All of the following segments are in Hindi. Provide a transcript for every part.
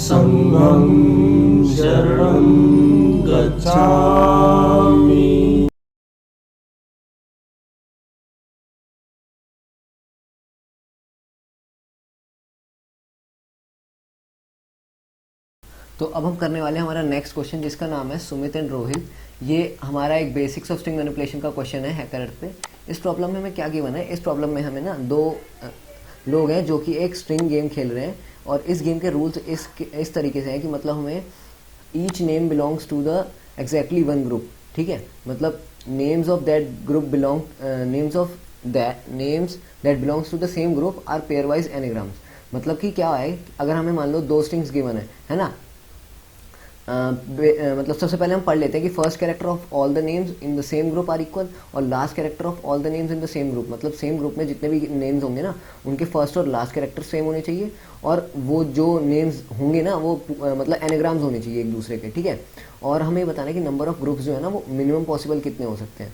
संघं शरणं गच्छामि। तो अब हम करने वाले हैं हमारा नेक्स्ट क्वेश्चन, जिसका नाम है सुमित एंड रोहित। ये हमारा एक बेसिक्स ऑफ स्ट्रिंग मैनिपुलेशन का क्वेश्चन है हैकर पे। इस प्रॉब्लम में हमें क्या गिवन है, इस प्रॉब्लम में हमें ना दो लोग हैं जो कि एक स्ट्रिंग गेम खेल रहे हैं, और इस गेम के रूल्स इस तरीके से हैं कि मतलब हमें each name belongs to the exactly one group. ठीक है, मतलब names of that group belong names that belongs to the same group are pairwise anagrams. मतलब कि क्या है, अगर हमें मान लो दो स्ट्रिंग्स गिवन है ना, मतलब सबसे पहले हम पढ़ लेते हैं कि first character of all the names in the same group are equal, और last character of all the names in the same group. मतलब सेम ग्रुप में जितने भी नेम्स होंगे ना, उनके फर्स्ट और लास्ट कैरेक्टर सेम होने चाहिए, और वो जो नेम्स होंगे ना वो मतलब एनाग्राम्स होने चाहिए एक दूसरे के। ठीक है, और हमें बताना है कि नंबर ऑफ ग्रुप्स जो है ना वो मिनिमम पॉसिबल कितने हो सकते हैं।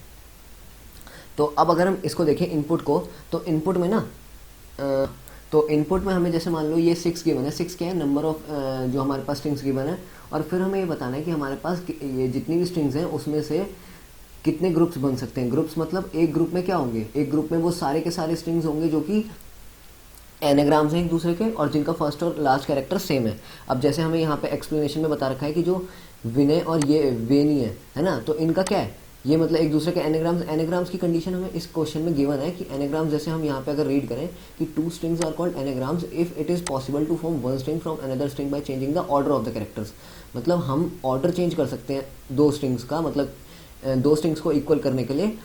तो अब अगर हम इसको देखें इनपुट को, तो इनपुट में ना तो इनपुट में हमें जैसे मान लो ये 6 गिवन है, 6 क्या है, नंबर ऑफ जो हमारे पास स्ट्रिंग्स गिवन है, और फिर हमें ये बताना है कि हमारे पास ये जितनी भी स्ट्रिंग्स हैं उसमें से कितने ग्रुप्स बन सकते हैं। ग्रुप्स मतलब एक ग्रुप में क्या होंगे, एक ग्रुप में वो सारे के सारे स्ट्रिंग्स होंगे जो कि एनाग्राम्स हैं एक दूसरे के, और जिनका फर्स्ट और लास्ट कैरेक्टर सेम है। अब जैसे हमें यहाँ पे एक्सप्लेनेशन में बता रखा है कि जो विनय और ये वेनी है ना, तो इनका क्या है, ये मतलब एक दूसरे के एनाग्राम्स की कंडीशन हमें इस क्वेश्चन में गिवन है कि एनाग्राम्स, जैसे हम यहाँ पे अगर रीड करें कि two strings are called anagrams if it is possible to form one string from another string by changing the order of the characters. मतलब हम ऑर्डर चेंज कर सकते हैं दो स्ट्रिंग्स का, मतलब दो स्ट्रिंग्स को इक्वल करने के लिए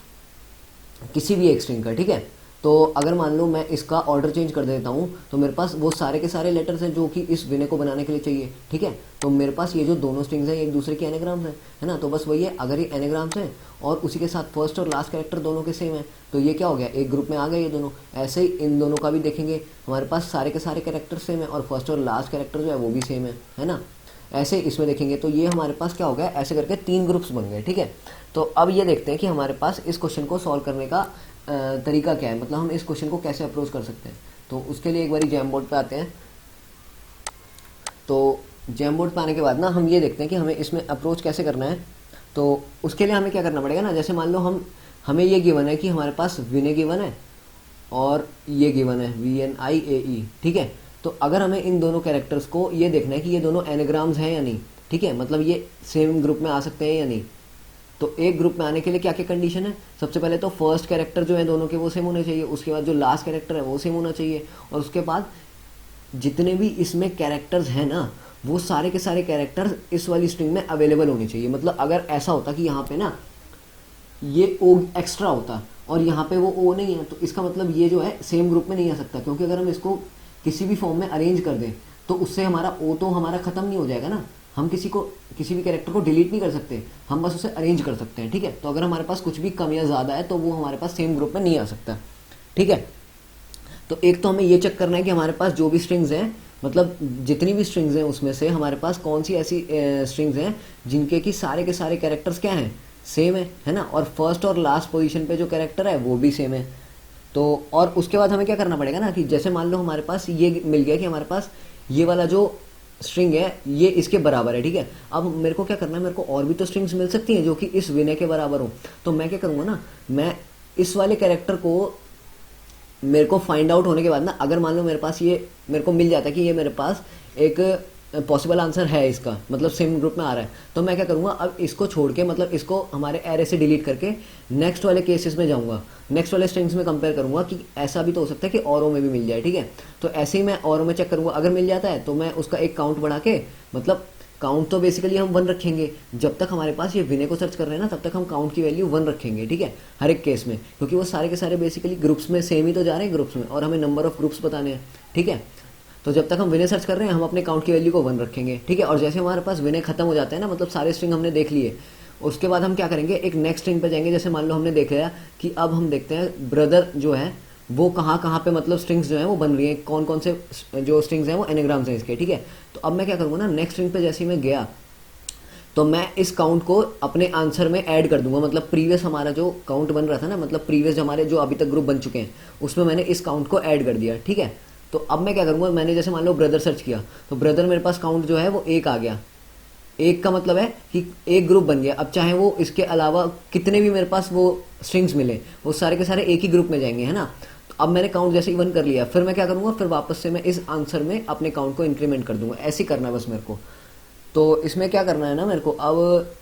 किसी भी एक स्ट्रिंग का। ठीक है, तो अगर मान लो मैं इसका ऑर्डर चेंज कर देता हूँ तो मेरे पास वो सारे के सारे लेटर्स हैं जो कि इस विनय को बनाने के लिए चाहिए। ठीक है, तो मेरे पास ये जो दोनों स्ट्रिंग्स हैं एक दूसरे के एनाग्राम्स हैं, है ना। तो बस वही है, अगर ये एनाग्राम्स हैं और उसी के साथ फर्स्ट और लास्ट कैरेक्टर दोनों के सेम है, तो ये क्या हो गया, एक ग्रुप में आ गए ये दोनों। ऐसे ही इन दोनों का भी देखेंगे, हमारे पास सारे के सारे कैरेक्टर सेम है और फर्स्ट और लास्ट कैरेक्टर जो है वो भी सेम है ना। ऐसे इसमें देखेंगे तो ये हमारे पास क्या हो गया, ऐसे करके 3 ग्रुप्स बन गए। ठीक है, तो अब ये देखते हैं कि हमारे पास इस क्वेश्चन को सॉल्व करने का तरीका क्या है, मतलब हम इस क्वेश्चन को कैसे अप्रोच कर सकते हैं। तो उसके लिए एक बारी जैम बोर्ड पे आते हैं। तो जैम बोर्ड पे आने के बाद ना हम ये देखते हैं कि हमें इसमें अप्रोच कैसे करना है। तो उसके लिए हमें क्या करना पड़ेगा ना, जैसे मान लो हमें ये गिवन है कि हमारे पास विनय गिवन है और ये गिवन है VNIAE। ठीक है, तो अगर हमें इन दोनों कैरेक्टर्स को ये देखना है कि ये दोनों एनाग्राम्स हैं या नहीं। ठीक है, मतलब ये सेम ग्रुप में आ सकते हैं या नहीं। तो एक ग्रुप में आने के लिए क्या क्या कंडीशन है, सबसे पहले तो फर्स्ट कैरेक्टर जो है दोनों के वो सेम होने चाहिए, उसके बाद जो लास्ट कैरेक्टर है वो सेम होना चाहिए, और उसके बाद जितने भी इसमें कैरेक्टर्स हैं ना वो सारे के सारे कैरेक्टर्स इस वाली स्ट्रिंग में अवेलेबल होने चाहिए। मतलब अगर ऐसा होता कि यहाँ पे ना ये ओ एक्स्ट्रा होता और यहाँ पे वो ओ नहीं है, तो इसका मतलब ये जो है सेम ग्रुप में नहीं आ सकता, क्योंकि अगर हम इसको किसी भी फॉर्म में अरेंज कर दें तो उससे हमारा ओ तो हमारा ख़त्म नहीं हो जाएगा ना। हम किसी भी कैरेक्टर को डिलीट नहीं कर सकते, हम बस उसे अरेंज कर सकते हैं। ठीक है, तो अगर हमारे पास कुछ भी कम या ज़्यादा है तो वो हमारे पास सेम ग्रुप में नहीं आ सकता। ठीक है, तो एक तो हमें ये चेक करना है कि हमारे पास जो भी स्ट्रिंग्स हैं, मतलब जितनी भी स्ट्रिंग्स हैं उसमें से हमारे पास कौन सी ऐसी स्ट्रिंग्स हैं जिनके कि सारे के सारे कैरेक्टर्स क्या हैं, सेम है ना, और फर्स्ट और लास्ट पोजीशन पे जो कैरेक्टर है वो भी सेम है। तो और उसके बाद हमें क्या करना पड़ेगा ना कि जैसे मान लो हमारे पास ये मिल गया कि हमारे पास ये वाला जो स्ट्रिंग है ये इसके बराबर है। ठीक है, अब मेरे को क्या करना है, मेरे को और भी तो स्ट्रिंग्स मिल सकती हैं जो कि इस विनय के बराबर हो। तो मैं क्या करूँगा ना, मैं इस वाले कैरेक्टर को मेरे को फाइंड आउट होने के बाद ना, अगर मान लो मेरे पास ये मेरे को मिल जाता है कि ये मेरे पास एक पॉसिबल आंसर है इसका, मतलब सेम ग्रुप में आ रहा है, तो मैं क्या करूँगा, अब इसको छोड़ के मतलब इसको हमारे एरे से डिलीट करके नेक्स्ट वाले केसेस में जाऊँगा, नेक्स्ट वाले स्ट्रिंग्स में कंपेयर करूँगा कि ऐसा भी तो हो सकता है कि औरों में भी मिल जाए। ठीक है, तो ऐसे ही मैं औरों में चेक करूँगा, अगर मिल जाता है तो मैं उसका एक काउंट बढ़ा के, मतलब काउंट तो बेसिकली हम 1 रखेंगे, जब तक हमारे पास ये विनय को सर्च कर रहे हैं ना तब तक हम काउंट की वैल्यू 1 रखेंगे। ठीक है, हर एक केस में, क्योंकि वो सारे के सारे बेसिकली ग्रुप्स में सेम ही तो जा रहे हैं ग्रुप्स में, और हमें नंबर ऑफ ग्रुप्स बताने हैं। ठीक है, तो जब तक हम विनय सर्च कर रहे हैं हम अपने काउंट की वैल्यू को 1 रखेंगे। ठीक है, और जैसे हमारे पास विनय खत्म हो जाता है ना, मतलब सारे स्ट्रिंग हमने देख लिए, उसके बाद हम क्या करेंगे, एक नेक्स्ट स्ट्रिंग पे जाएंगे। जैसे मान लो हमने देख लिया कि अब हम देखते हैं ब्रदर जो है वो कहाँ कहाँ पे मतलब स्ट्रिंग्स जो है वो बन रही हैं, कौन कौन से जो स्ट्रिंग्स हैं वो एनाग्राम्स हैं इसके। ठीक है, तो अब मैं क्या करूँगा ना, नेक्स्ट स्ट्रिंग पे जैसे ही मैं गया तो मैं इस काउंट को अपने आंसर में ऐड कर दूंगा। मतलब प्रीवियस हमारा जो काउंट बन रहा था ना, मतलब प्रीवियस हमारे जो अभी तक ग्रुप बन चुके हैं उसमें मैंने इस काउंट को ऐड कर दिया। ठीक है, तो अब मैं क्या करूँगा, मैंने जैसे मान लो ब्रदर सर्च किया तो ब्रदर मेरे पास काउंट जो है वो 1 आ गया। 1 का मतलब है कि एक ग्रुप बन गया। अब चाहे वो इसके अलावा कितने भी मेरे पास वो स्ट्रिंग्स मिले वो सारे के सारे एक ही ग्रुप में जाएंगे, है ना। तो अब मैंने काउंट जैसे 1 कर लिया, फिर मैं क्या करूँगा, फिर वापस से मैं इस आंसर में अपने काउंट को इंक्रीमेंट कर दूंगा। ऐसे ही करना है बस मेरे को। तो इसमें क्या करना है ना मेरे को, अब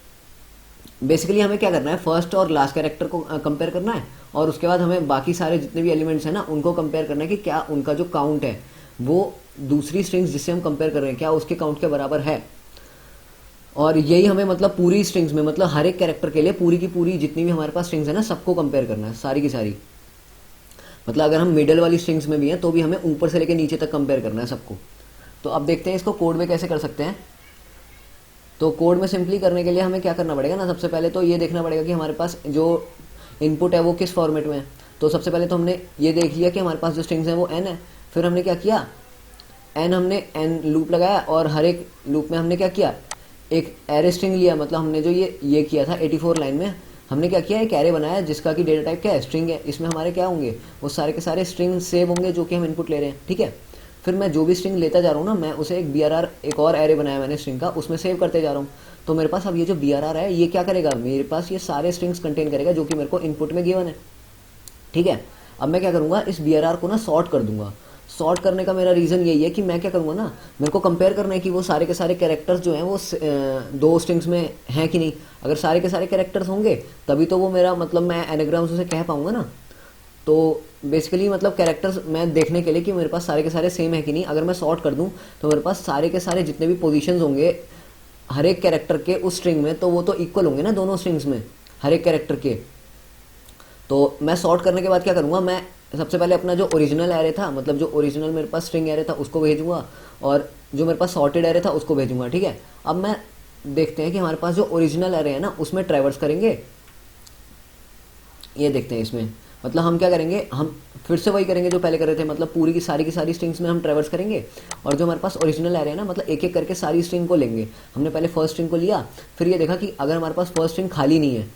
बेसिकली हमें क्या करना है, फर्स्ट और लास्ट कैरेक्टर को कंपेयर करना है और उसके बाद हमें बाकी सारे जितने भी एलिमेंट्स हैं ना उनको कंपेयर करना है कि क्या उनका जो काउंट है वो दूसरी स्ट्रिंग्स जिससे हम कंपेयर कर रहे हैं क्या उसके काउंट के बराबर है। और यही हमें मतलब पूरी स्ट्रिंग्स में, मतलब हर एक कैरेक्टर के लिए पूरी की पूरी जितनी भी हमारे पास स्ट्रिंग्स है ना सबको कंपेयर करना है, सारी की सारी। मतलब अगर हम मिडल वाली स्ट्रिंग्स में भी हैं तो भी हमें ऊपर से लेकर नीचे तक कंपेयर करना है सबको। तो अब देखते हैं इसको कोड में कैसे कर सकते हैं। तो कोड में सिंपली करने के लिए हमें क्या करना पड़ेगा ना, सबसे पहले तो ये देखना पड़ेगा कि हमारे पास जो इनपुट है वो किस फॉर्मेट में है। तो सबसे पहले तो हमने ये देख लिया कि हमारे पास जो स्ट्रिंग्स हैं वो n है। फिर हमने क्या किया, हमने n लूप लगाया और हर एक लूप में हमने क्या किया, एक एरे स्ट्रिंग लिया। मतलब हमने जो ये किया था 84 लाइन में हमने क्या किया, एक एरे बनाया जिसका कि डेटा टाइप क्या है, स्ट्रिंग है। इसमें हमारे क्या होंगे, वो सारे के सारे स्ट्रिंग सेव होंगे जो कि हम इनपुट ले रहे हैं, ठीक है। फिर मैं जो भी स्ट्रिंग लेता जा रहा हूँ ना, मैं उसे एक BRR, एक और एरे बनाया मैंने स्ट्रिंग का, उसमें सेव करते जा रहा हूँ। तो मेरे पास अब ये जो BRR है ये क्या करेगा, मेरे पास ये सारे स्ट्रिंग्स कंटेन करेगा जो कि मेरे को इनपुट में गिवन है, ठीक है। अब मैं क्या करूँगा, इस BRR को ना सॉर्ट कर दूंगा। सॉर्ट करने का मेरा रीज़न यही है कि मैं क्या करूँगा ना, मेरे को कंपेयर करना है कि वो सारे के सारे कैरेक्टर्स जो हैं वो 2 स्ट्रिंग्स में हैं कि नहीं। अगर सारे के सारे कैरेक्टर्स होंगे तभी तो वो मेरा मतलब मैं एनाग्राम्स उसे कह पाऊँगा ना। तो बेसिकली मतलब कैरेक्टर्स मैं देखने के लिए कि मेरे पास सारे के सारे सेम है कि नहीं, अगर मैं सॉर्ट कर दूं तो मेरे पास सारे के सारे जितने भी पोजीशंस होंगे हर एक कैरेक्टर के उस स्ट्रिंग में तो वो तो इक्वल होंगे ना दोनों स्ट्रिंग्स में हर एक कैरेक्टर के। तो मैं सॉर्ट करने के बाद क्या करूँगा, मैं सबसे पहले अपना जो ओरिजिनल एरे था, मतलब जो ओरिजिनल मेरे पास स्ट्रिंग एरे था उसको भेजूंगा और जो मेरे पास सॉर्टेड एरे था उसको भेजूंगा, ठीक है। अब मैं देखते हैं कि हमारे पास जो ओरिजिनल एरे है ना उसमें ट्रैवर्स करेंगे। ये देखते हैं इसमें मतलब हम क्या करेंगे, हम फिर से वही करेंगे जो पहले कर रहे थे। मतलब पूरी की सारी स्ट्रिंग्स में हम ट्रैवर्स करेंगे और जो हमारे पास ओरिजिनल एरे है ना, मतलब एक एक करके सारी स्ट्रिंग को लेंगे। हमने पहले फर्स्ट स्ट्रिंग को लिया, फिर ये देखा कि अगर हमारे पास फर्स्ट स्ट्रिंग खाली नहीं है,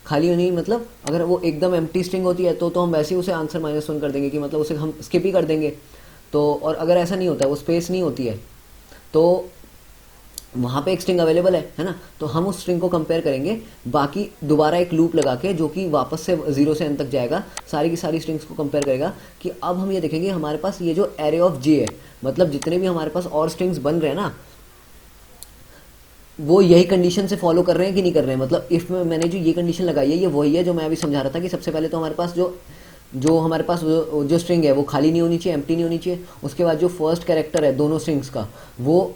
खाली नहीं मतलब अगर वो एकदम एम्प्टी स्ट्रिंग होती है तो हम वैसे ही उसे आंसर -1 कर देंगे कि मतलब उसे हम स्किप ही कर देंगे। तो और अगर ऐसा नहीं होता है, वो स्पेस नहीं होती है, तो वहाँ पे एक स्ट्रिंग अवेलेबल है ना, तो हम उस स्ट्रिंग को कंपेयर करेंगे। बाकी दोबारा एक लूप लगा के जो कि वापस से 0 से n तक जाएगा, सारी की सारी स्ट्रिंग्स को कंपेयर करेगा कि अब हम ये देखेंगे हमारे पास ये जो एरे ऑफ जे है, मतलब जितने भी हमारे पास और स्ट्रिंग्स बन रहे हैं ना वो यही कंडीशन से फॉलो कर रहे हैं कि नहीं कर रहे हैं। मतलब इफ में मैंने जो ये कंडीशन लगाई है ये वही है जो मैं अभी समझा रहा था कि सबसे पहले तो हमारे पास जो हमारे पास जो स्ट्रिंग है वो खाली नहीं होनी चाहिए, एम्प्टी नहीं होनी चाहिए। उसके बाद जो फर्स्ट कैरेक्टर है दोनों स्ट्रिंग्स का वो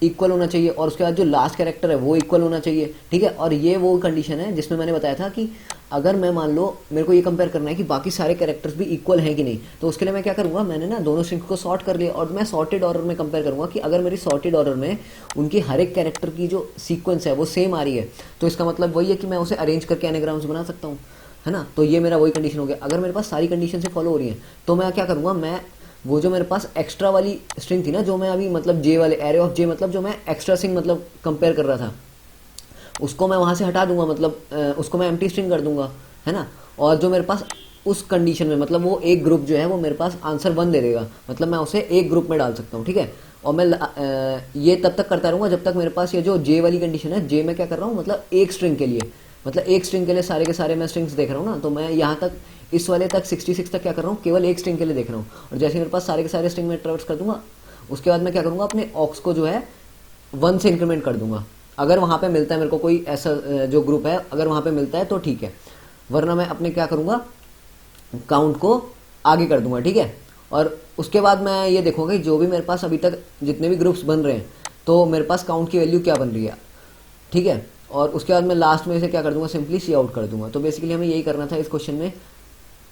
इक्वल होना चाहिए और उसके बाद जो लास्ट कैरेक्टर है वो इक्वल होना चाहिए, ठीक है। और ये वो कंडीशन है जिसमें मैंने बताया था कि अगर मैं मान लो मेरे को ये कंपेयर करना है कि बाकी सारे कैरेक्टर्स भी इक्वल हैं कि नहीं, तो उसके लिए मैं क्या करूँगा, मैंने ना दोनों स्ट्रिंग्स को सॉर्ट कर लिया और मैं सॉर्टेड ऑर्डर में कंपेयर करूँगा कि अगर मेरी सॉर्टेड ऑर्डर में उनकी हर एक कैरेक्टर की जो सीक्वेंस है वो सेम आ रही है तो इसका मतलब वही है कि मैं उसे अरेंज करके एनाग्राम्स बना सकता हूँ, है ना। तो ये मेरा वही कंडीशन हो गया। अगर मेरे पास सारी कंडीशन से फॉलो हो रही है तो मैं क्या करूँगा, मैं वो जो मेरे पास एक्स्ट्रा वाली स्ट्रिंग थी ना, जो मैं अभी मतलब जे वाले एरे ऑफ जे मतलब जो मैं एक्स्ट्रा स्ट्रिंग मतलब कंपेयर कर रहा था, उसको मैं वहाँ से हटा दूंगा, मतलब उसको मैं एम्प्टी स्ट्रिंग कर दूंगा, है ना। और जो मेरे पास उस कंडीशन में मतलब वो एक ग्रुप जो है वो मेरे पास आंसर 1 दे देगा, मतलब मैं उसे एक ग्रुप में डाल सकता हूँ, ठीक है। और मैं ये तब तक करता रहूँगा जब तक मेरे पास ये जो जे वाली कंडीशन है, जे में क्या कर रहा हूँ मतलब एक स्ट्रिंग के लिए, मतलब एक स्ट्रिंग के लिए सारे के सारे मैं स्ट्रिंग्स देख रहा हूँ ना, तो मैं यहाँ तक इस वाले तक 66 तक क्या कर रहा हूँ, केवल एक स्ट्रिंग के लिए देख रहा हूँ। और जैसे मेरे पास सारे के सारे स्ट्रिंग में ट्रैवर्स कर दूंगा, उसके बाद मैं क्या करूँगा, अपने ऑक्स को जो है 1 से इंक्रीमेंट कर दूंगा। अगर वहाँ पे मिलता है मेरे को कोई ऐसा जो ग्रुप है, अगर वहाँ पे मिलता है तो ठीक है, वरना मैं अपने क्या करूँगा, काउंट को आगे कर दूंगा, ठीक है। और उसके बाद मैं ये देखूँगा कि जो भी मेरे पास अभी तक जितने भी ग्रुप्स बन रहे हैं तो मेरे पास काउंट की वैल्यू क्या बन रही है, ठीक है। और उसके बाद मैं लास्ट में इसे क्या कर दूंगा, सिंपली सी आउट कर दूंगा। तो बेसिकली हमें यही करना था इस क्वेश्चन में।